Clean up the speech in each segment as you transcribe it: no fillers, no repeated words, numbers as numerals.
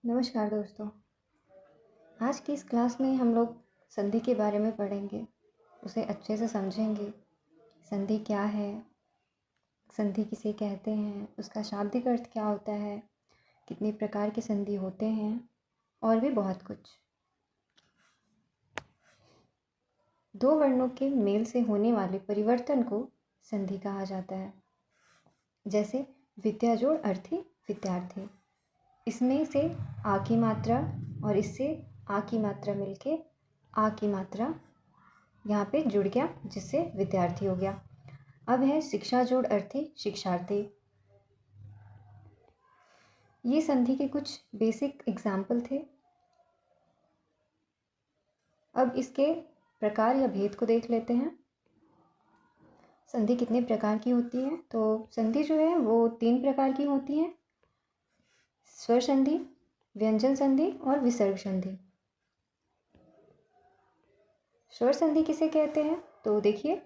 नमस्कार दोस्तों। आज की इस क्लास में हम लोग संधि के बारे में पढ़ेंगे, उसे अच्छे से समझेंगे। संधि क्या है, संधि किसे कहते हैं, उसका शाब्दिक अर्थ क्या होता है, कितने प्रकार के संधि होते हैं और भी बहुत कुछ। दो वर्णों के मेल से होने वाले परिवर्तन को संधि कहा जाता है। जैसे विद्याजोड़ अर्थी विद्यार्थी, इसमें से आ की मात्रा और इससे आ की मात्रा मिलके आ की मात्रा यहाँ पे जुड़ गया, जिससे विद्यार्थी हो गया। अब है शिक्षा जोड़ अर्थी शिक्षार्थी। ये संधि के कुछ बेसिक एग्जाम्पल थे। अब इसके प्रकार या भेद को देख लेते हैं। संधि कितने प्रकार की होती है? तो संधि जो है वो 3 प्रकार की होती है: स्वर संधि, व्यंजन संधि और विसर्ग संधि। स्वर संधि किसे कहते हैं? तो देखिए,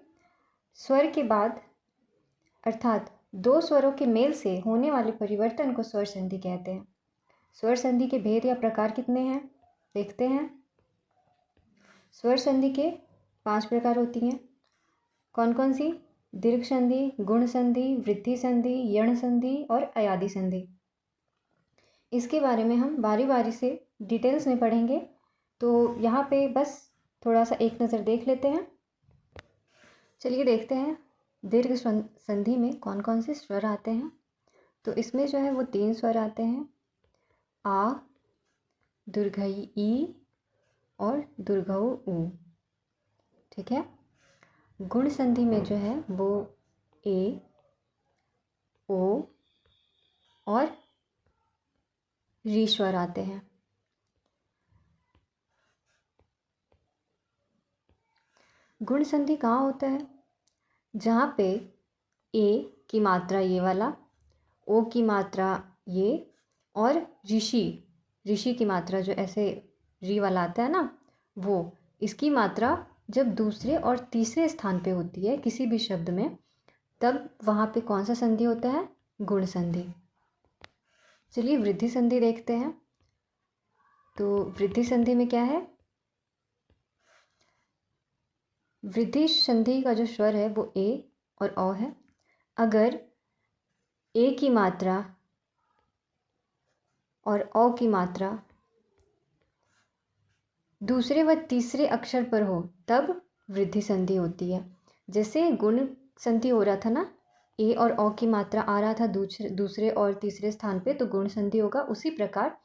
स्वर के बाद अर्थात दो स्वरों के मेल से होने वाले परिवर्तन को स्वर संधि कहते हैं। स्वर संधि के भेद या प्रकार कितने हैं देखते हैं। स्वर संधि के 5 प्रकार होती हैं। कौन कौन सी? दीर्घ संधि, गुण संधि, वृद्धि संधि, यण संधि और अयादि संधि। इसके बारे में हम बारी बारी से डिटेल्स में पढ़ेंगे, तो यहाँ पे बस थोड़ा सा एक नज़र देख लेते हैं। चलिए देखते हैं दीर्घ संधि में कौन कौन से स्वर आते हैं। तो इसमें जो है वो 3 स्वर आते हैं: आ, दीर्घई ई और दीर्घऊ ऊ। ठीक है। गुण संधि में जो है वो ए, ओ और री स्वर आते हैं। गुण संधि कहाँ होता है? जहाँ पे ए की मात्रा ये वाला, ओ की मात्रा ये और ऋषि की मात्रा जो ऐसे री वाला आता है ना, वो इसकी मात्रा जब दूसरे और तीसरे स्थान पे होती है किसी भी शब्द में, तब वहाँ पे कौन सा संधि होता है? गुण संधि। चलिए वृद्धि संधि देखते हैं। तो वृद्धि संधि में क्या है? वृद्धि संधि का जो स्वर है वो ए और औ है। अगर ए की मात्रा और औ की मात्रा दूसरे व तीसरे अक्षर पर हो तब वृद्धि संधि होती है। जैसे गुण संधि हो रहा था ना, ए और औ की मात्रा आ रहा था दूसरे और तीसरे स्थान पे, तो गुण संधि होगा। उसी प्रकार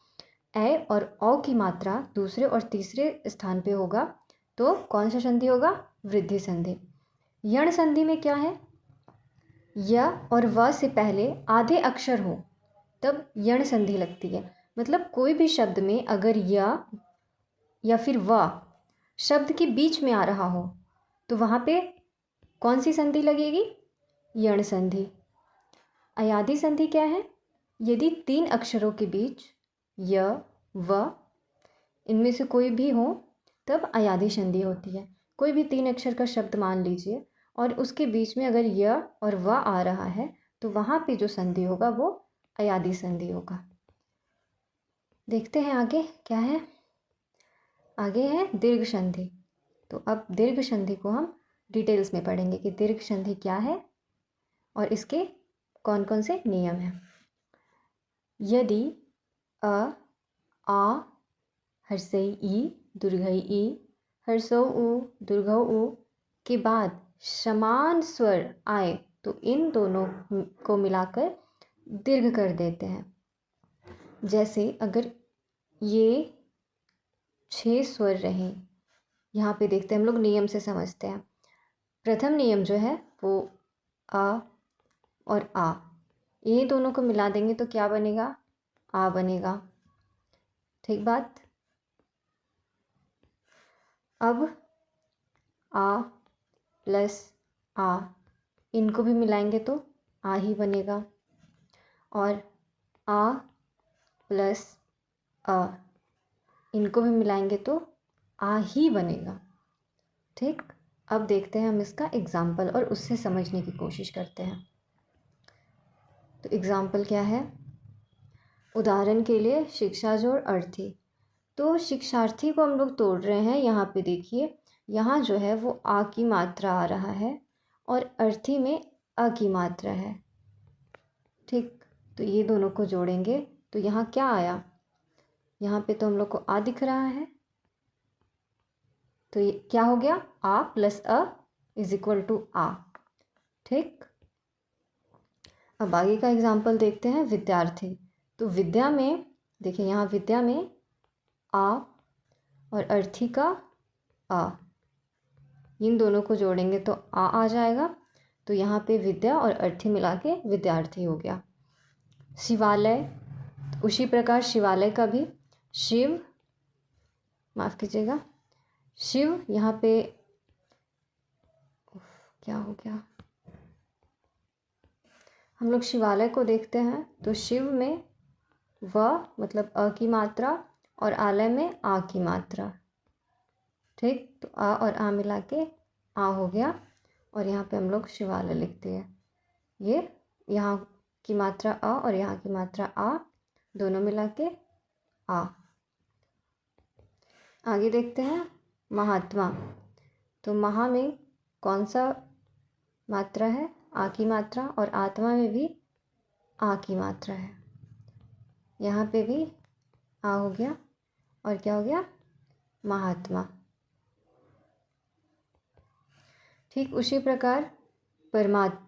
ए और औ की मात्रा दूसरे और तीसरे स्थान पे होगा तो कौन सा संधि होगा? वृद्धि संधि। यण संधि में क्या है? य और व से पहले आधे अक्षर हो तब यण संधि लगती है। मतलब कोई भी शब्द में अगर य या फिर व शब्द के बीच में आ रहा हो तो वहाँ पे कौन सी संधि लगेगी? यण संधि। अयादि संधि क्या है? यदि 3 अक्षरों के बीच य व इनमें से कोई भी हो तब अयादि संधि होती है। कोई भी 3 अक्षर का शब्द मान लीजिए और उसके बीच में अगर य और व आ रहा है तो वहाँ पे जो संधि होगा वो अयादि संधि होगा। देखते हैं आगे क्या है। आगे है दीर्घ संधि। तो अब दीर्घ संधि को हम डिटेल्स में पढ़ेंगे कि दीर्घ संधि क्या है और इसके कौन कौन से नियम हैं। यदि अ, आ, हर्षई ई, दीर्घई ई, हर्षौ उ, दीर्घौ उ के बाद समान स्वर आए तो इन दोनों को मिलाकर दीर्घ कर देते हैं। जैसे अगर ये 6 स्वर रहें, यहाँ पे देखते हैं हम लोग, नियम से समझते हैं। प्रथम नियम जो है वो अ और आ, ये दोनों को मिला देंगे तो क्या बनेगा? आ बनेगा। ठीक बात। अब आ प्लस आ, इनको भी मिलाएंगे तो आ ही बनेगा। और आ प्लस अ, इनको भी मिलाएंगे तो आ ही बनेगा। ठीक। अब देखते हैं हम इसका एग्जाम्पल और उससे समझने की कोशिश करते हैं। तो एग्जाम्पल क्या है? उदाहरण के लिए शिक्षा जोड़ अर्थी। तो शिक्षार्थी को हम लोग तोड़ रहे हैं। यहाँ पे देखिए, यहाँ जो है वो आ की मात्रा आ रहा है और अर्थी में अ की मात्रा है। ठीक, तो ये दोनों को जोड़ेंगे तो यहाँ क्या आया, यहाँ पे तो हम लोग को आ दिख रहा है, तो ये क्या हो गया, a plus a is equal to a. ठीक, अब आगे का एग्जाम्पल देखते हैं, विद्यार्थी। तो विद्या में देखिए, यहाँ विद्या में आ और अर्थी का आ, इन दोनों को जोड़ेंगे तो आ जाएगा। तो यहाँ पे विद्या और अर्थी मिला के विद्यार्थी हो गया। शिवालय, उसी प्रकार शिवालय का भी शिव, माफ़ कीजिएगा, शिव, यहाँ पे क्या हो गया, हम लोग शिवालय को देखते हैं तो शिव में व मतलब अ की मात्रा और आलय में आ की मात्रा। ठीक, तो आ और आ मिला के आ हो गया और यहाँ पे हम लोग शिवालय लिखते हैं। ये यहाँ की मात्रा अ और यहाँ की मात्रा आ, दोनों मिला के आ। आगे देखते हैं महात्मा। तो महा में कौन सा मात्रा है, आ की मात्रा, और आत्मा में भी आ की मात्रा है। यहाँ पे भी आ हो गया और क्या हो गया, महात्मा। ठीक उसी प्रकार परमात्मा,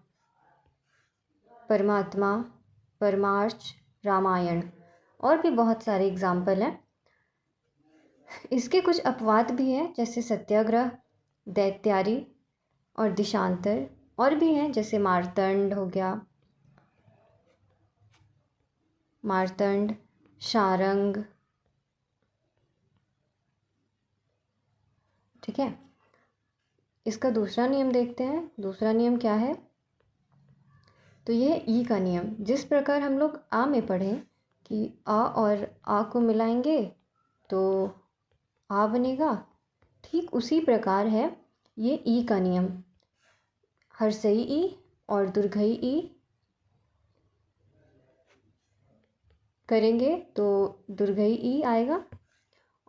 परमार्थ, रामायण और भी बहुत सारे एग्जाम्पल हैं। इसके कुछ अपवाद भी हैं, जैसे सत्याग्रह, दैत्यारी और दिशांतर, और भी हैं जैसे मार्तंड हो गया, मार्तंड, शारंग। ठीक है, इसका दूसरा नियम देखते हैं। दूसरा नियम क्या है, तो ये ई का नियम। जिस प्रकार हम लोग आ में पढ़े कि आ और आ को मिलाएंगे तो आ बनेगा, ठीक उसी प्रकार है ये ई का नियम। हर्षई ई और दुर्घई ई करेंगे तो दुर्घई ई आएगा,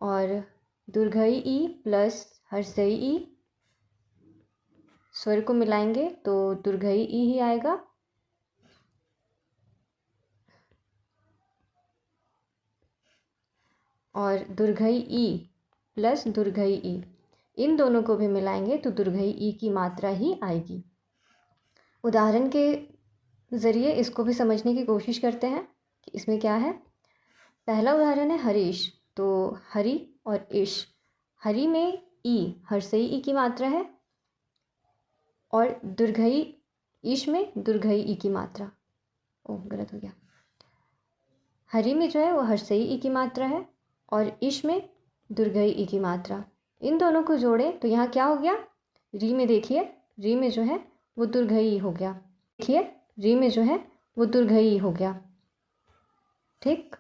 और दुर्घई ई प्लस हर्षई ई स्वर को मिलाएंगे तो दुर्घई ई ही आएगा। और दुर्घई ई प्लस दुर्घई ई, इन दोनों को भी मिलाएंगे तो दुर्घई ई की मात्रा ही आएगी। उदाहरण के ज़रिए इसको भी समझने की कोशिश करते हैं कि इसमें क्या है। पहला उदाहरण है हरीश। तो हरि और ईश, हरि में ई, हर्षई ई की मात्रा है, और दुर्घई ईश में दुर्घई ई की मात्रा। ओह, गलत हो गया। हरि में जो है वो हर्षई ई की मात्रा है और ईश में दुर्घई ई की मात्रा। इन दोनों को जोड़े तो यहाँ क्या हो गया, री में देखिए, री में जो है वो दुर्घई हो गया। देखिए, री में जो है वो दुर्घई हो गया। ठीक,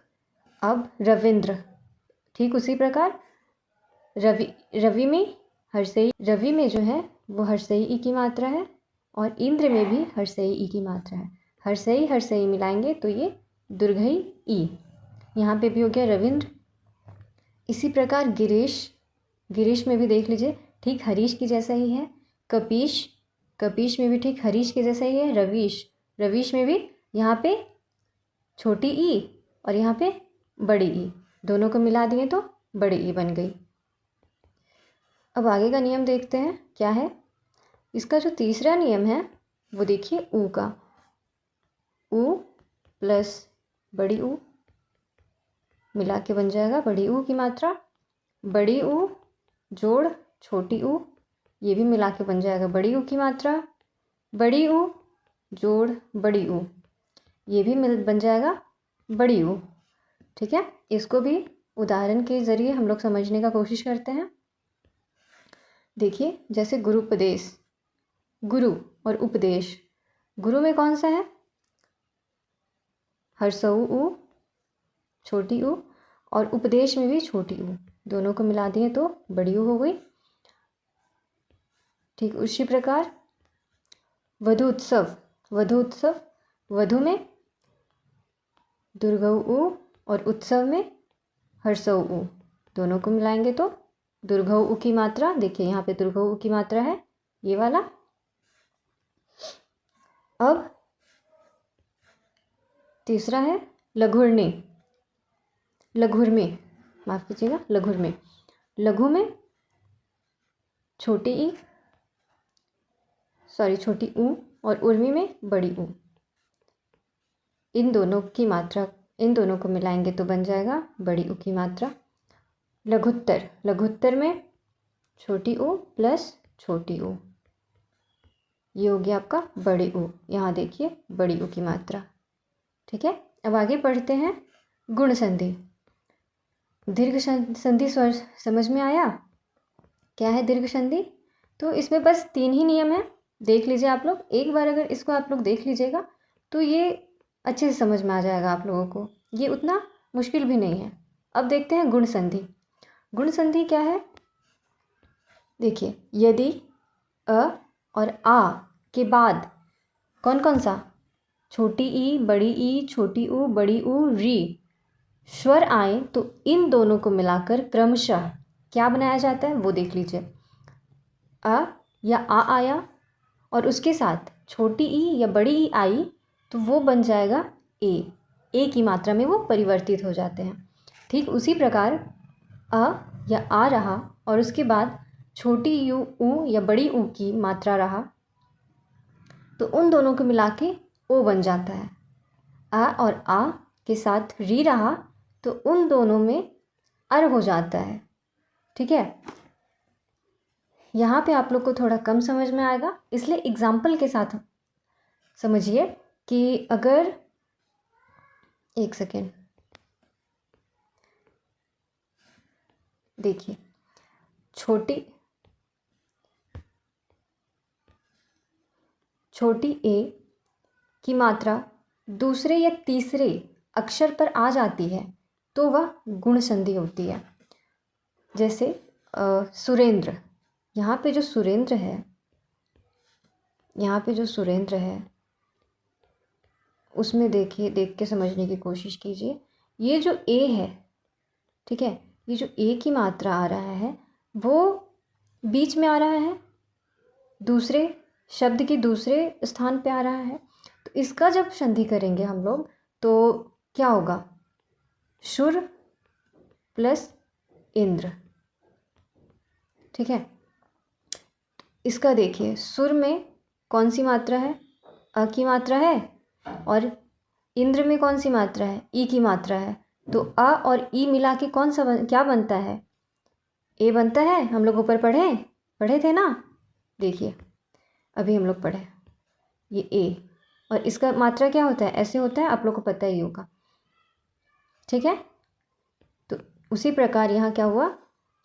अब रविंद्र, ठीक उसी प्रकार रवि में हर्षई, रवि में जो है वो हर्षई ई की मात्रा है और इंद्र में भी हर्षई ई की मात्रा है। हर्षई हर्षई मिलाएंगे तो ये दुर्घई ई। यहाँ पे भी हो गया रविंद्र। इसी प्रकार गिरीश, गिरीश में भी देख लीजिए, ठीक हरीश की जैसा ही है। कपीश, कपीश में भी ठीक हरीश के जैसा ही है। रवीश, रवीश में भी यहाँ पे छोटी ई और यहाँ पे बड़ी ई, दोनों को मिला दिए तो बड़ी ई बन गई। अब आगे का नियम देखते हैं क्या है। इसका जो तीसरा नियम है वो देखिए ऊ का। ऊ प्लस बड़ी ऊ मिला के बन जाएगा बड़ी ऊ की मात्रा। बड़ी ऊ जोड़ छोटी ऊ, ये भी मिला के बन जाएगा बड़ी ऊ की मात्रा। बड़ी ऊ जोड़ बड़ी ऊ, ये भी बन जाएगा बड़ी ऊ। ठीक है, इसको भी उदाहरण के ज़रिए हम लोग समझने का कोशिश करते हैं। देखिए, जैसे गुरुपदेश, गुरु और उपदेश। गुरु में कौन सा है, हर्षऊ ऊ छोटी ऊ, और उपदेश में भी छोटी ऊ, दोनों को मिला दिए तो बड़ी ऊ हो गई। ठीक उसी प्रकार वधु उत्सव, वधु उत्सव, वधु में दुर्घऊ ऊ और उत्सव में हर्षौ उ, दोनों को मिलाएंगे तो दुर्घौ उ की मात्रा, देखिए यहाँ पे दुर्घौ उ की मात्रा है ये वाला। अब तीसरा है लघुर्णी, लघुर्मी, माफ़ कीजिएगा, लघुर्मी। लघु में छोटी ई, सॉरी छोटी ऊ, और उर्मी में बड़ी ऊ। इन दोनों की मात्रा, इन दोनों को मिलाएंगे तो बन जाएगा बड़ी ऊ की मात्रा। लघुत्तर, लघुत्तर में छोटी ऊ प्लस छोटी ऊ, ये हो गया आपका बड़ी ऊ। यहाँ देखिए बड़ी ऊ की मात्रा। ठीक है, अब आगे पढ़ते हैं गुण संधि। दीर्घ संधि स्वर समझ में आया? क्या है दीर्घ संधि? तो इसमें बस 3 ही नियम है, देख लीजिए आप लोग। एक बार अगर इसको आप लोग देख लीजिएगा तो ये अच्छे से समझ में आ जाएगा आप लोगों को, ये उतना मुश्किल भी नहीं है। अब देखते हैं गुण संधि। गुण संधि क्या है? देखिए, यदि अ और आ के बाद कौन कौन सा, छोटी ई, बड़ी ई, छोटी ऊ, बड़ी ऊ, री स्वर आए तो इन दोनों को मिलाकर क्रमशः क्या बनाया जाता है वो देख लीजिए। अ या आ आया और उसके साथ छोटी ई या बड़ी ई आई तो वो बन जाएगा ए की मात्रा में वो परिवर्तित हो जाते हैं। ठीक उसी प्रकार अ या आ रहा और उसके बाद छोटी यू ऊ या बड़ी ऊ की मात्रा रहा तो उन दोनों को मिला के ओ बन जाता है। आ और आ के साथ री रहा तो उन दोनों में अर हो जाता है। ठीक है, यहाँ पे आप लोग को थोड़ा कम समझ में आएगा, इसलिए एग्जाम्पल के साथ समझिए कि अगर, एक सेकेंड, देखिए छोटी ए की मात्रा दूसरे या तीसरे अक्षर पर आ जाती है तो वह गुण संधि होती है। जैसे सुरेंद्र, यहाँ पे जो सुरेंद्र है, यहाँ पे जो सुरेंद्र है उसमें देखिए, देख के समझने की कोशिश कीजिए। ये जो ए है, ठीक है, ये जो ए की मात्रा आ रहा है वो बीच में आ रहा है, दूसरे शब्द के दूसरे स्थान पे आ रहा है। तो इसका जब संधि करेंगे हम लोग तो क्या होगा, शुर प्लस इंद्र। ठीक है, इसका देखिए सुर में कौन सी मात्रा है, अ की मात्रा है, और इंद्र में कौन सी मात्रा है, ई की मात्रा है। तो अ और ई मिला के कौन सा क्या बनता है, ए बनता है। हम लोग ऊपर पढ़े थे ना, देखिए अभी हम लोग पढ़े ये ए, और इसका मात्रा क्या होता है, ऐसे होता है, आप लोग को पता ही होगा। ठीक है, तो उसी प्रकार यहाँ क्या हुआ,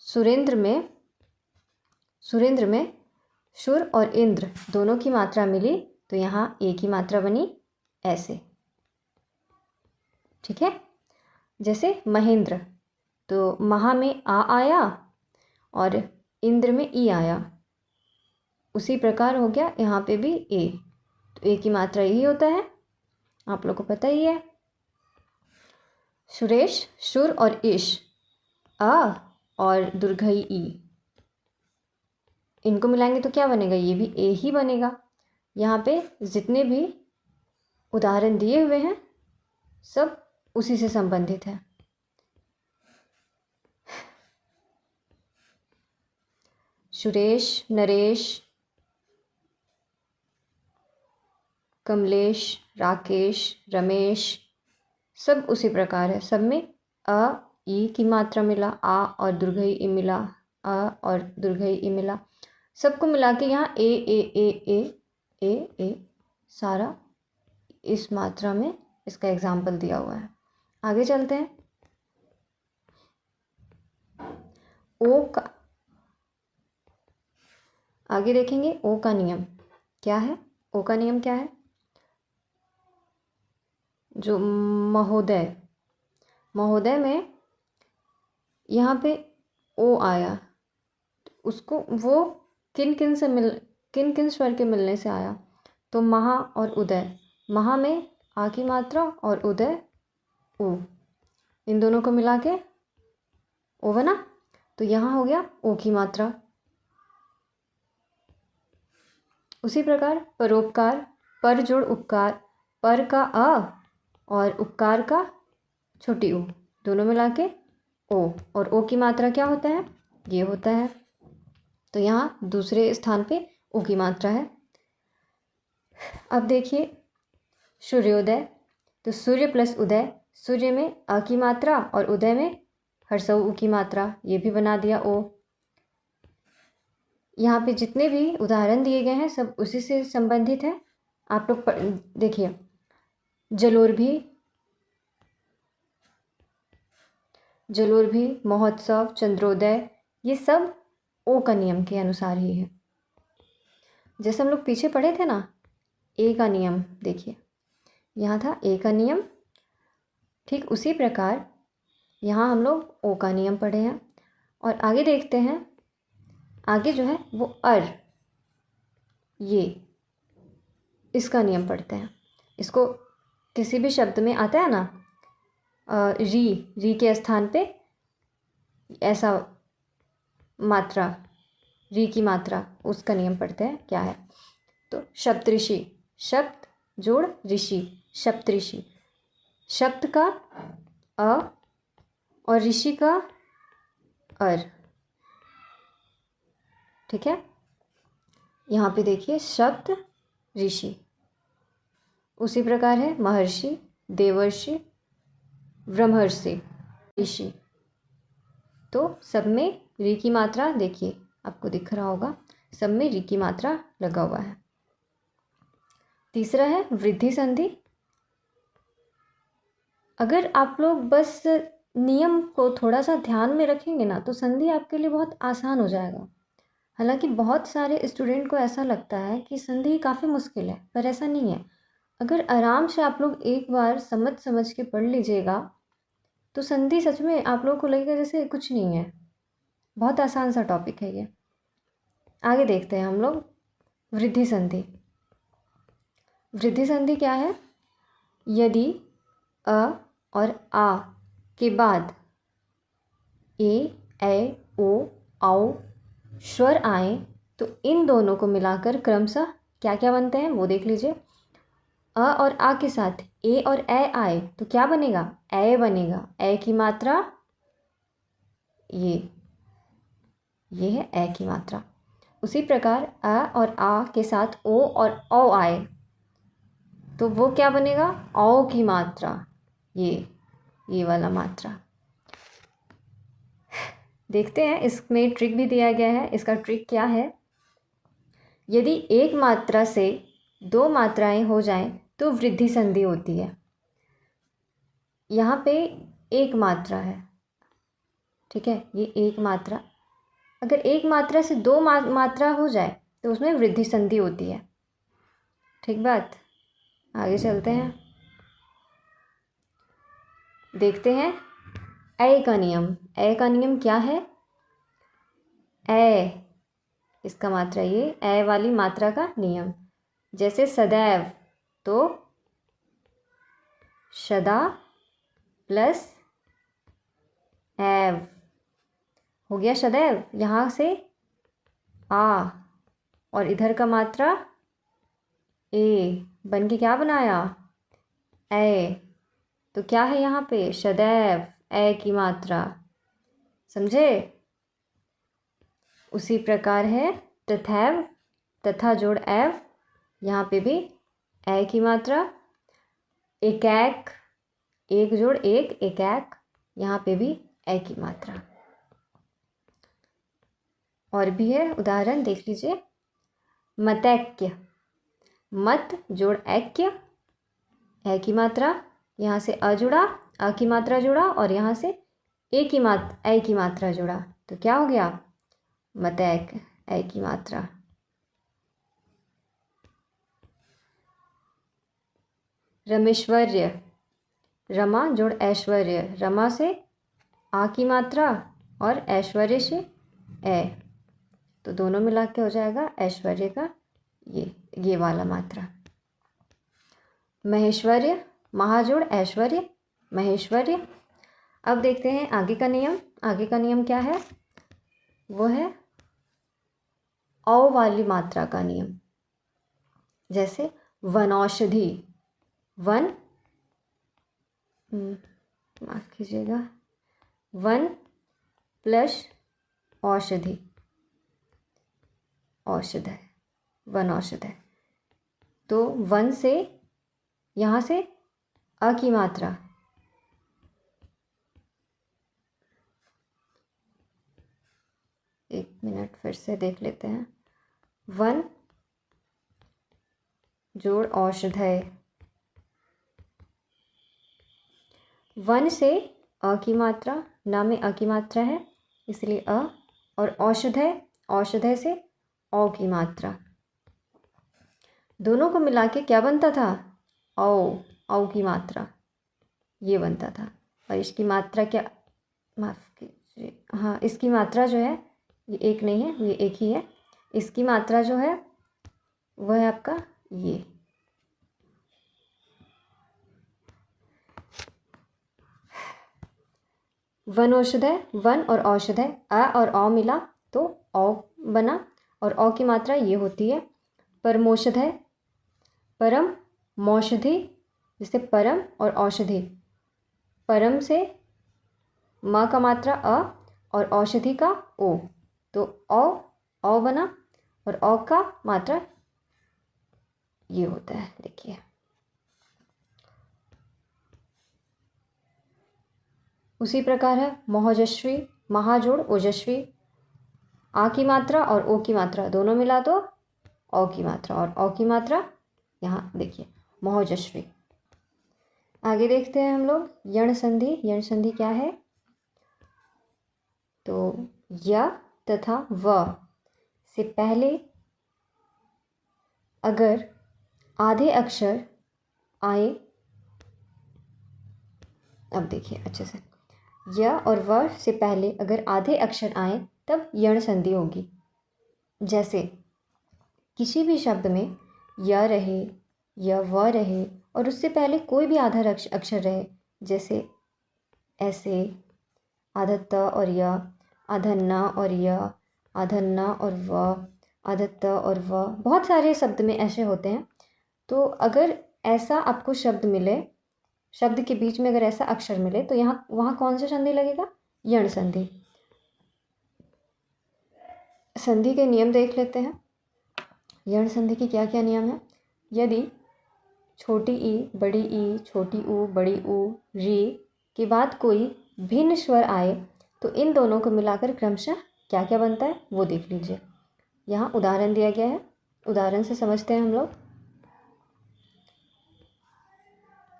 सुरेंद्र में शुर और इंद्र दोनों की मात्रा मिली तो यहाँ ए की मात्रा बनी ऐसे। ठीक है, जैसे महेंद्र, तो महा में आ आया और इंद्र में ई आया, उसी प्रकार हो गया यहाँ पे भी ए, तो ए की मात्रा यही होता है, आप लोग को पता ही है। सुरेश, शुर और इश, आ और दुर्घई ई, इनको मिलाएंगे तो क्या बनेगा, ये भी ए ही बनेगा। यहाँ पे जितने भी उदाहरण दिए हुए हैं सब उसी से संबंधित है। सुरेश, नरेश, कमलेश, राकेश, रमेश, सब उसी प्रकार है। सब में अ ई की मात्रा मिला, आ और दुर्घई ई मिला, अ और दुर्घई ई मिला, सबको मिला के यहाँ ए ए ए ए ए ए सारा इस मात्रा में इसका एग्जाम्पल दिया हुआ है। आगे चलते हैं। ओ का, आगे देखेंगे ओ का नियम क्या है। ओ का नियम क्या है, जो महोदय में यहाँ पे ओ आया, उसको वो किन किन स्वर के मिलने से आया, तो महा और उदय। महा में आ की मात्रा और उदय उ, इन दोनों को मिला के ओ बना, तो यहाँ हो गया ओ की मात्रा। उसी प्रकार परोपकार, पर जोड़ उपकार, पर का अ और उपकार का छोटी ऊ, दोनों मिला के ओ, और ओ की मात्रा क्या होता है, ये होता है। तो यहाँ दूसरे स्थान पे ओ की मात्रा है। अब देखिए सूर्योदय, तो सूर्य प्लस उदय, सूर्य में अ की मात्रा और उदय में हर्षऊ उ की मात्रा, ये भी बना दिया ओ। यहाँ पे जितने भी उदाहरण दिए गए हैं सब उसी से संबंधित है। आप लोग देखिए, जलोर्भी, जलोर्भी, महोत्सव, चंद्रोदय, ये सब ओ का नियम के अनुसार ही है। जैसे हम लोग पीछे पढ़े थे ना, ए का नियम, देखिए यहाँ था ए का नियम, ठीक उसी प्रकार यहाँ हम लोग ओ का नियम पढ़े हैं। और आगे देखते हैं, आगे जो है वो अर, ये इसका नियम पढ़ते हैं। इसको किसी भी शब्द में आता है ना, री के स्थान पे ऐसा मात्रा, री की मात्रा, उसका नियम पढ़ते हैं क्या है। तो सप्तऋषि, शब्द जोड़ ऋषि, सप्तऋषि, शब्द का अ और ऋषि का अर, ठीक है। यहाँ पे देखिए शब्द ऋषि। उसी प्रकार है महर्षि, देवर्षि, ब्रह्मर्षि, ऋषि। तो सब में री की मात्रा, देखिए आपको दिख रहा होगा, सब में री की मात्रा लगा हुआ है। तीसरा है वृद्धि संधि। अगर आप लोग बस नियम को थोड़ा सा ध्यान में रखेंगे ना, तो संधि आपके लिए बहुत आसान हो जाएगा। हालांकि बहुत सारे स्टूडेंट को ऐसा लगता है कि संधि काफ़ी मुश्किल है, पर ऐसा नहीं है। अगर आराम से आप लोग एक बार समझ के पढ़ लीजिएगा, तो संधि सच में आप लोगों को लगेगा जैसे कुछ नहीं है, बहुत आसान सा टॉपिक है ये। आगे देखते हैं हम लोग वृद्धि संधि। वृद्धि संधि क्या है, यदि अ और आ के बाद ए ओ औ स्वर आए, तो इन दोनों को मिलाकर क्रमशः क्या क्या बनते हैं वो देख लीजिए। अ और आ के साथ ए और ए आए तो क्या बनेगा, ए बनेगा, ए की मात्रा ये है ए की मात्रा। उसी प्रकार अ और आ के साथ ओ और औ आए तो वो क्या बनेगा, औ की मात्रा, ये वाला मात्रा। देखते हैं, इसमें ट्रिक भी दिया गया है। इसका ट्रिक क्या है, यदि एक मात्रा से दो मात्राएं हो जाएं तो वृद्धि संधि होती है। यहाँ पे एक मात्रा है, ठीक है, ये एक मात्रा, अगर एक मात्रा से दो मात्रा हो जाए तो उसमें वृद्धि संधि होती है। ठीक बात, आगे चलते हैं, देखते हैं ए का नियम। ए का नियम क्या है, ए, इसका मात्रा ये, ए वाली मात्रा का नियम। जैसे सदैव, तो सदा प्लस एव हो गया सदैव। यहाँ से आ और इधर का मात्रा ए बन के क्या बनाया, ए। तो क्या है यहाँ पे, सदैव, ए की मात्रा, समझे। उसी प्रकार है तथैव, तथा जोड़ एव, यहाँ पे भी ए की मात्रा। एकैक, एक जोड़ एक, एकैक, यहाँ पे भी ए की मात्रा। और भी है उदाहरण, देख लीजिए। मतैक्य, मत जोड़ ऐक्य, ए की मात्रा, यहाँ से अ जुड़ा, अ की मात्रा जुड़ा, और यहाँ से ए की मात्रा जुड़ा, तो क्या हो गया, मतैक, ए की मात्रा। रमेश्वर्य, रमा जोड़ ऐश्वर्य, रमा से आ की मात्रा और ऐश्वर्य से ए, तो दोनों मिला के हो जाएगा ऐश्वर्य का ये वाला मात्रा। महेश्वर्य, महाजोड़ ऐश्वर्य, महेश्वर्य। अब देखते हैं आगे का नियम। आगे का नियम क्या है? वो है औ वाली मात्रा का नियम। जैसे वनौषधि, वन, माफ कीजिएगा, वन प्लस औषधि, औषध है, वन औषध है। तो वन से यहाँ से अ की मात्रा, एक मिनट फिर से देख लेते हैं। वन जोड़ औषधय, वन से अ की मात्रा, न में अ की मात्रा है इसलिए अ, और औषधय, औषधय से औ की मात्रा, दोनों को मिला के क्या बनता था? औ, औ की मात्रा ये बनता था। और इसकी मात्रा क्या, माफ कीजिए, हाँ, इसकी मात्रा जो है ये एक नहीं है, ये एक ही है। इसकी मात्रा जो है वह है आपका ये, वन औषधय, वन और औषधय, अ और औ मिला तो औ बना, और औ की मात्रा ये होती है। परमौषधय, परम मौषधि, जैसे परम और औषधि, परम से म का मात्रा अ और औषधि का ओ, तो औ बना, और औ का मात्रा ये होता है। देखिए उसी प्रकार है महोजस्वी, महाजोड़ ओजस्वी, आ की मात्रा और ओ की मात्रा दोनों मिला तो औ की मात्रा, और औ की मात्रा यहाँ देखिए महोजस्वी। आगे देखते हैं हम लोग यण संधि। यण संधि क्या है? तो य तथा व से पहले अगर आधे अक्षर आए, अब देखिए अच्छे से, य और व से पहले अगर आधे अक्षर आए तब यण संधि होगी। जैसे किसी भी शब्द में य रहे या व रहे और उससे पहले कोई भी आधा अक्षर रहे, जैसे ऐसे आधा त और य, आधा न और य, आधा न और व, आधा त और व, बहुत सारे शब्द में ऐसे होते हैं। तो अगर ऐसा आपको शब्द मिले, शब्द के बीच में अगर ऐसा अक्षर मिले तो यहाँ वहाँ कौन सा संधि लगेगा? यण संधि। संधि के नियम देख लेते हैं। यण संधि के क्या क्या नियम है? यदि छोटी ई, बड़ी ई, छोटी ऊ, बड़ी ऊ, री के बाद कोई भिन्न स्वर आए तो इन दोनों को मिलाकर क्रमशः क्या क्या बनता है वो देख लीजिए। यहाँ उदाहरण दिया गया है, उदाहरण से समझते हैं हम लोग।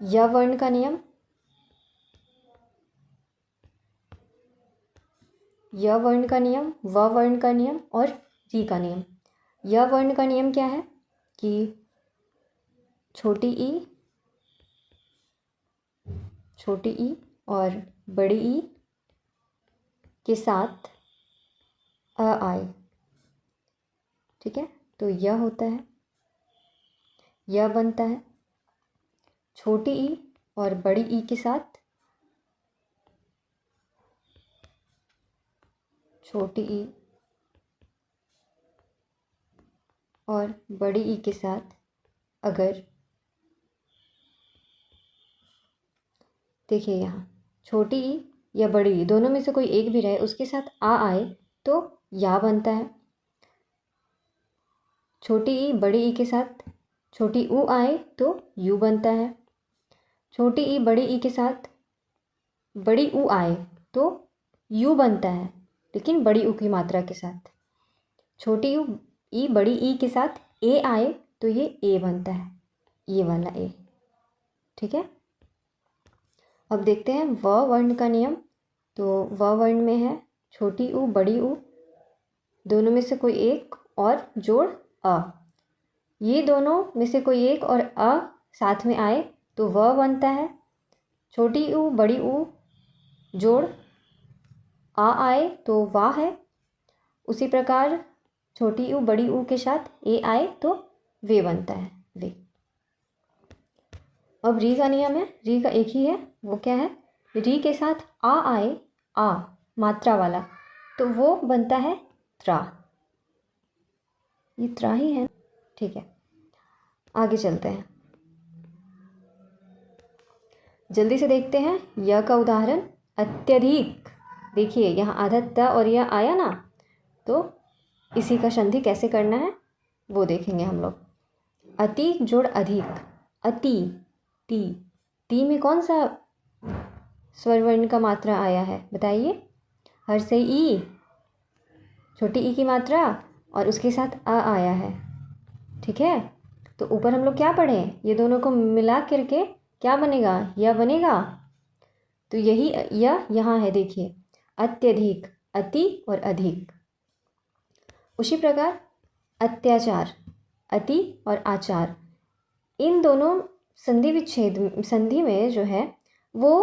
य वर्ण का नियम, य वर्ण का नियम, व वर्ण का नियम और री का नियम। य वर्ण का नियम क्या है कि छोटी ई और बड़ी ई के साथ अ आए, ठीक है, तो यह होता है, यह बनता है। छोटी ई और बड़ी ई के साथ छोटी ई और बड़ी ई के साथ अगर, देखिए यहाँ छोटी ई या बड़ी ई दोनों में से कोई एक भी रहे, उसके साथ आ आए तो या बनता है। छोटी ई बड़ी ई के साथ छोटी ऊ आए तो यू बनता है। छोटी ई बड़ी ई के साथ बड़ी ऊ आए तो यू बनता है, लेकिन बड़ी ऊ की मात्रा के साथ। छोटी ई बड़ी ई के साथ ए आए तो ये ए बनता है, ये वाला ए, ठीक है। अब देखते हैं व वर्ण का नियम। तो व वर्ण में है छोटी ऊ बड़ी ऊ, दोनों में से कोई एक और जोड़ अ, ये दोनों में से कोई एक और अ साथ में आए तो व बनता है। छोटी ऊ बड़ी ऊ जोड़ आ आए तो वाह है। उसी प्रकार छोटी ऊ बड़ी ऊ के साथ ए आए तो वे बनता है, वे। अब री का नियम है, री का एक ही है, वो क्या है? री के साथ आ आए, आ मात्रा वाला, तो वो बनता है त्रा। ये त्रा ही है, ठीक है। आगे चलते हैं, जल्दी से देखते हैं य का उदाहरण। अत्यधिक, देखिए यहाँ आधा त और यह आया ना, तो इसी का संधि कैसे करना है वो देखेंगे हम लोग। अति जोड़ अधिक, अति, ती, ती में कौन सा स्वर वर्ण का मात्रा आया है बताइए? हर से ई, छोटी ई की मात्रा और उसके साथ अ आया है, ठीक है। तो ऊपर हम लोग क्या पढ़े, ये दोनों को मिला करके क्या बनेगा, यह बनेगा। तो यही यह यहाँ है, देखिए अत्यधिक, अति और अधिक। उसी प्रकार अत्याचार, अति और आचार, इन दोनों संधि विच्छेद संधि में जो है वो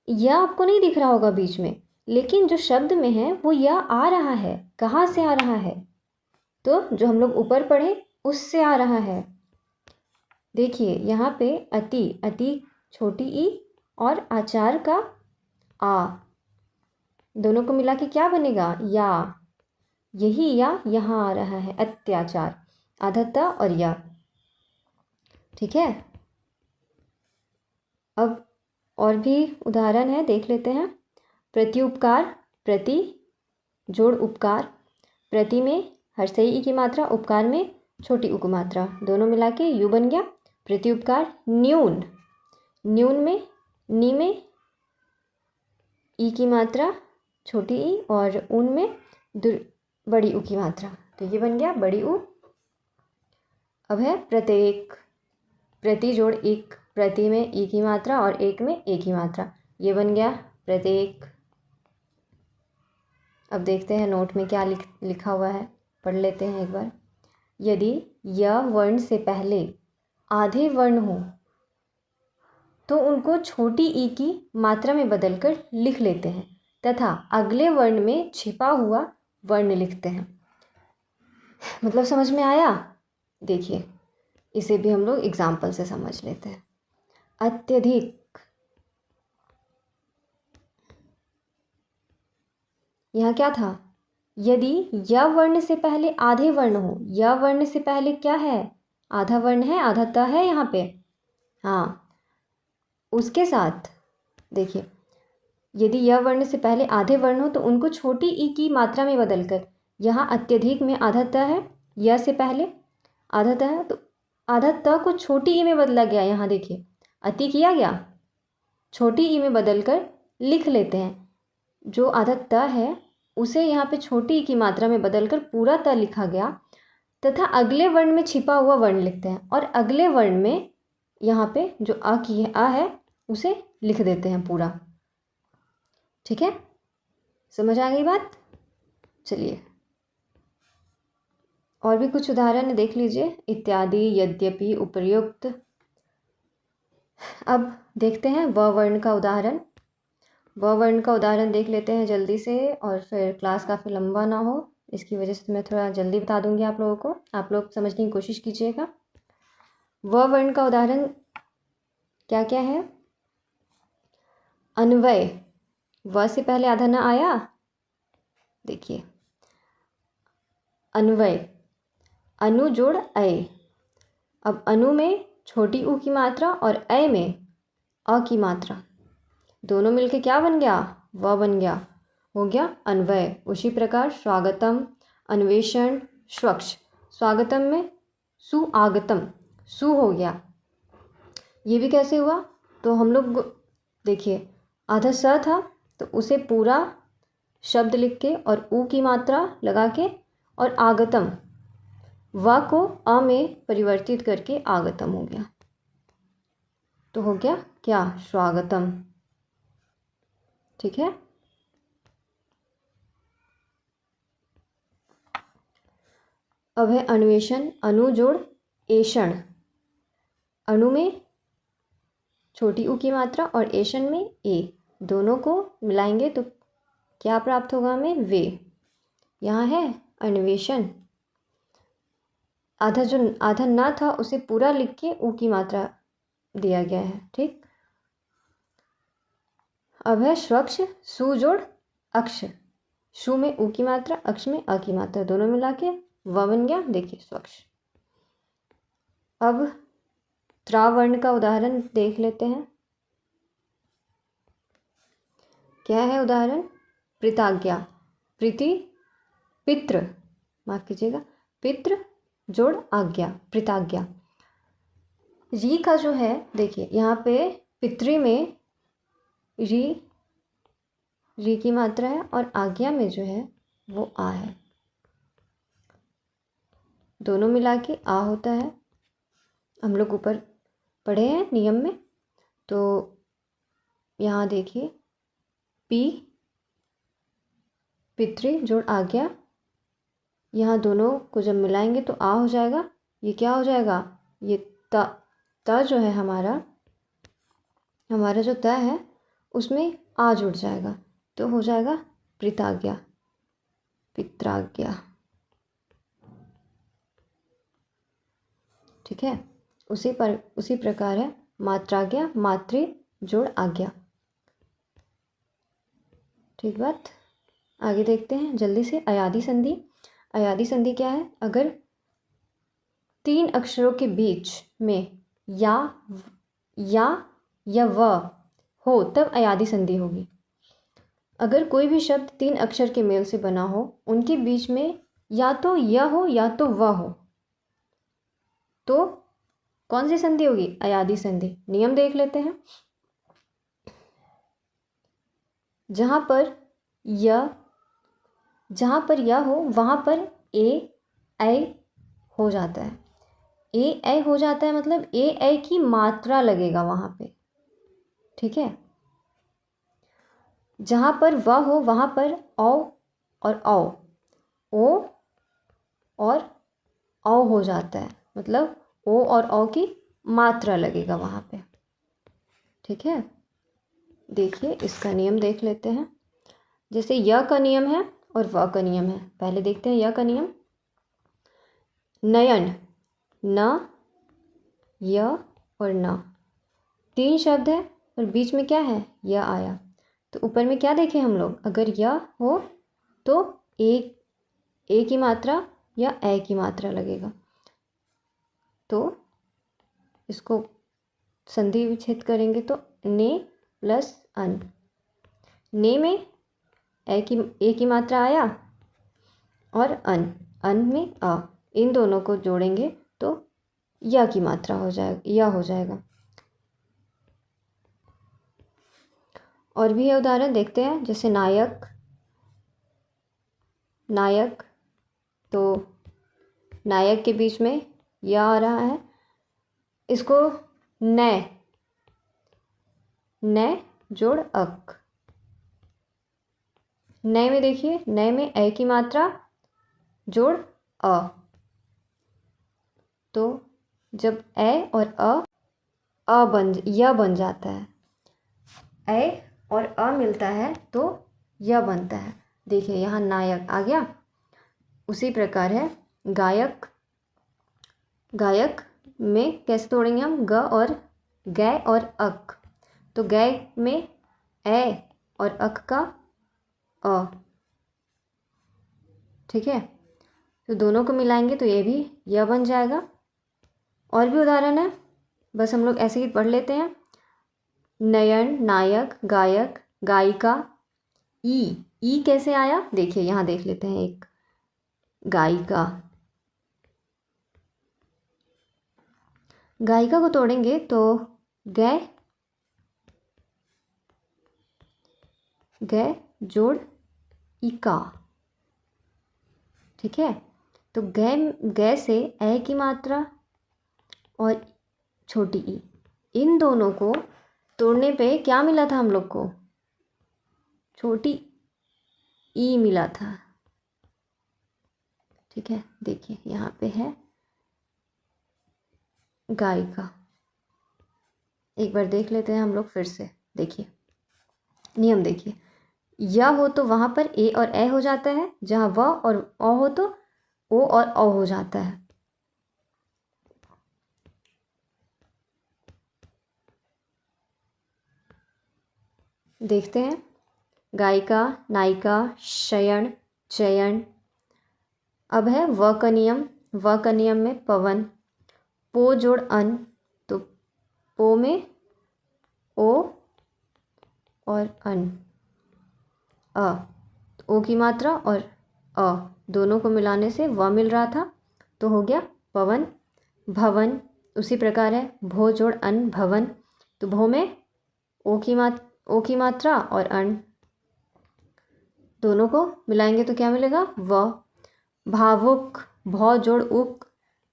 यह आपको नहीं दिख रहा होगा बीच में, लेकिन जो शब्द में है वो यह आ रहा है। कहाँ से आ रहा है? तो जो हम लोग ऊपर पढ़े उससे आ रहा है। देखिए यहाँ पे अति, अति छोटी ई और आचार का आ, दोनों को मिला के क्या बनेगा, या। यही या यहाँ आ रहा है, अत्याचार, आधा त और या, ठीक है। अब और भी उदाहरण है, देख लेते हैं। प्रत्युपकार, प्रति जोड़ उपकार, प्रति में हर्षई ई की मात्रा, उपकार में छोटी उ की मात्रा, दोनों मिला के यू बन गया प्रत्युपकार। न्यून, न्यून में नी में ई की मात्रा छोटी ई और ऊन में बड़ी ऊ की मात्रा, तो ये बन गया बड़ी ऊ। अब है प्रत्येक, प्रति जोड़ एक, प्रति में ई की मात्रा और एक में ए की मात्रा, ये बन गया प्रत्येक। अब देखते हैं नोट में क्या लिखा हुआ है, पढ़ लेते हैं एक बार। यदि य वर्ण से पहले आधे वर्ण हो तो उनको छोटी ई की मात्रा में बदलकर लिख लेते हैं तथा अगले वर्ण में छिपा हुआ वर्ण लिखते हैं। मतलब समझ में आया? देखिए इसे भी हम लोग एग्जाम्पल से समझ लेते हैं। अत्यधिक, यहाँ क्या था, यदि य वर्ण से पहले आधे वर्ण हो, य वर्ण से पहले क्या है, आधा वर्ण है, आधा त है यहाँ पे, हाँ। उसके साथ देखिए, यदि य वर्ण से पहले आधे वर्ण हो तो उनको छोटी ई की मात्रा में बदलकर, यहाँ अत्यधिक में आधा त है, य से पहले आधा त है, तो आधा त को छोटी ई में बदला गया। यहाँ देखिए अति किया गया, छोटी ई में बदलकर लिख लेते हैं। जो आधा त है उसे यहाँ पे छोटी ई की मात्रा में बदलकर पूरा त लिखा गया तथा अगले वर्ण में छिपा हुआ वर्ण लिखते हैं और अगले वर्ण में यहाँ पे जो आ की है, आ है, उसे लिख देते हैं पूरा। ठीक है, समझ आ गई बात? चलिए और भी कुछ उदाहरण देख लीजिए। इत्यादि, यद्यपि, उपर्युक्त। अब देखते हैं व वर्ण का उदाहरण। व वर्ण का उदाहरण देख लेते हैं जल्दी से, और फिर क्लास काफ़ी लंबा ना हो इसकी वजह से मैं थोड़ा जल्दी बता दूंगी आप लोगों को, आप लोग समझने की कोशिश कीजिएगा। व वर्ण का उदाहरण क्या क्या है? अन्वय, व से पहले आधा न आया, देखिए अन्वय, अनु जोड़ अय। अब अनु में छोटी ऊ की मात्रा और अय में अ की मात्रा, दोनों मिलके क्या बन गया? व बन गया, हो गया अन्वय। उसी प्रकार स्वागतम, अन्वेषण, स्वच्छ, स्वागतम में सुआगतम, सु हो गया। ये भी कैसे हुआ? तो हम लोग देखिए आधा स था तो उसे पूरा शब्द लिख के और ऊ की मात्रा लगा के और आगतम, व को अ में परिवर्तित करके आगतम हो गया, तो हो गया क्या? स्वागतम। ठीक है, अब है अन्वेषण, अनु जोड़ एषण। अणु में छोटी ऊ की मात्रा और एषण में ए, दोनों को मिलाएंगे तो क्या प्राप्त होगा हमें? वे। यहाँ है अन्वेषण, आधा जो आधा ना था उसे पूरा लिख के ऊ की मात्रा दिया गया है। ठीक, अब है स्वक्ष सु जोड़ अक्ष। शु में उ की मात्रा, अक्ष में अ की मात्रा, दोनों मिला के व बन गया। देखिए स्वक्ष। अब त्रावर्ण का उदाहरण देख लेते हैं। क्या है उदाहरण? पित्राज्ञा। प्रीति पितृ, माफ कीजिएगा, पितृ जोड़ आज्ञा, पित्राज्ञा। री का जो है देखिए यहाँ पे पितृ में री की मात्रा है और आज्ञा में जो है वो आ है, दोनों मिला के आ होता है। हम लोग ऊपर पढ़े हैं नियम में, तो यहाँ देखिए पी पितृ जोड़ आज्ञा, यहाँ दोनों को जब मिलाएंगे तो आ हो जाएगा। ये क्या हो जाएगा? ये त जो है हमारा जो त है उसमें आ जुड़ जाएगा, तो हो जाएगा पित्राज्ञा, पित्राज्ञा। ठीक है। उसी प्रकार है मात्राज्ञा, मातृ जोड़ आज्ञा। ठीक बात। आगे देखते हैं जल्दी से। अयादि संधि। अयादि संधि क्या है? अगर 3 अक्षरों के बीच में या व हो तब अयादि संधि होगी। अगर कोई भी शब्द 3 अक्षर के मेल से बना हो, उनके बीच में या तो य हो या तो व हो, तो कौन सी संधि होगी? अयादि संधि। नियम देख लेते हैं। जहाँ पर य हो वहाँ पर ऐ हो जाता है। ऐ हो जाता है मतलब ऐ की मात्रा लगेगा वहाँ पे। ठीक है। जहाँ पर व हो वहाँ पर औ और ओ और औ हो जाता है, मतलब ओ और औ की मात्रा लगेगा वहाँ पे। ठीक है। देखिए इसका नियम देख लेते हैं। जैसे य का नियम है और व का नियम है। पहले देखते हैं य का नियम। नयन, न, य और न, 3 शब्द है और बीच में क्या है? य आया। तो ऊपर में क्या देखें हम लोग? अगर य हो तो ए की मात्रा या ए की मात्रा लगेगा। तो इसको संधि विच्छेद करेंगे तो ने प्लस अन। ने में ए की मात्रा आया और अन में आ, इन दोनों को जोड़ेंगे तो या की मात्रा हो जाएगा, या हो जाएगा। और भी ये उदाहरण देखते हैं। जैसे नायक, तो नायक के बीच में या आ रहा है, इसको न जोड़ अक। नए में देखिए, नए में ए की मात्रा जोड़ अ, तो जब ए और या बन जाता है, ए और अ मिलता है तो यह बनता है। देखिए यहाँ नायक आ गया। उसी प्रकार है गायक। गायक में कैसे तोड़ेंगे हम? ग और गै और अक। तो गै में ए और अक का अ। ठीक है। तो दोनों को मिलाएंगे तो ये भी यह बन जाएगा। और भी उदाहरण है, बस हम लोग ऐसे ही पढ़ लेते हैं। नयन, नायक, गायक, गायिका। ई कैसे आया? देखिए यहाँ देख लेते हैं। एक गायिका, गायिका को तोड़ेंगे तो गै जोड़ इका। ठीक है। तो गै से ए की मात्रा और छोटी ई, इन दोनों को तोड़ने पे क्या मिला था हम लोग को? छोटी ई मिला था। ठीक है। देखिए यहाँ पे है गायिका। एक बार देख लेते हैं हम लोग फिर से। देखिए नियम देखिए, या हो तो वहाँ पर ए और ए हो जाता है, जहाँ व और औ हो तो ओ और औ हो जाता है। देखते हैं। गायिका, नायिका, शयन, चयन। अब है व का नियम। व का नियम में पवन, पो जोड़ अन, तो पो में ओ और अन, अ, ओ की मात्रा और अ दोनों को मिलाने से व मिल रहा था, तो हो गया पवन। भवन, उसी प्रकार है, भो जोड़ अन भवन, तो भो में ओ की मात्रा और अन दोनों को मिलाएंगे तो क्या मिलेगा, व। भावुक, भौ जोड़ उक,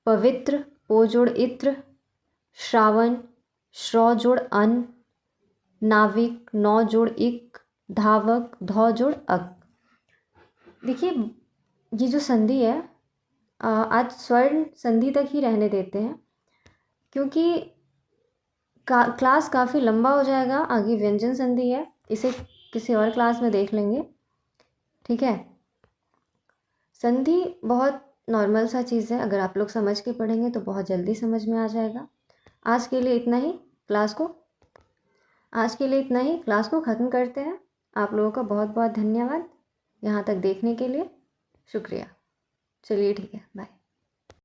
पवित्र, पो जोड़ इत्र, श्रावण, श्रौ जोड़ अन, नाविक, नौ जोड़ इक, धावक, धौ जोड़ अक। देखिए ये जो संधि है, आज स्वर्ण संधि तक ही रहने देते हैं, क्योंकि क्लास काफ़ी लंबा हो जाएगा। आगे व्यंजन संधि है, इसे किसी और क्लास में देख लेंगे, ठीक है। संधि बहुत नॉर्मल सा चीज़ है, अगर आप लोग समझ के पढ़ेंगे तो बहुत जल्दी समझ में आ जाएगा। आज के लिए इतना ही, क्लास को ख़त्म करते हैं। आप लोगों का बहुत बहुत धन्यवाद यहाँ तक देखने के लिए, शुक्रिया। चलिए ठीक है, बाय।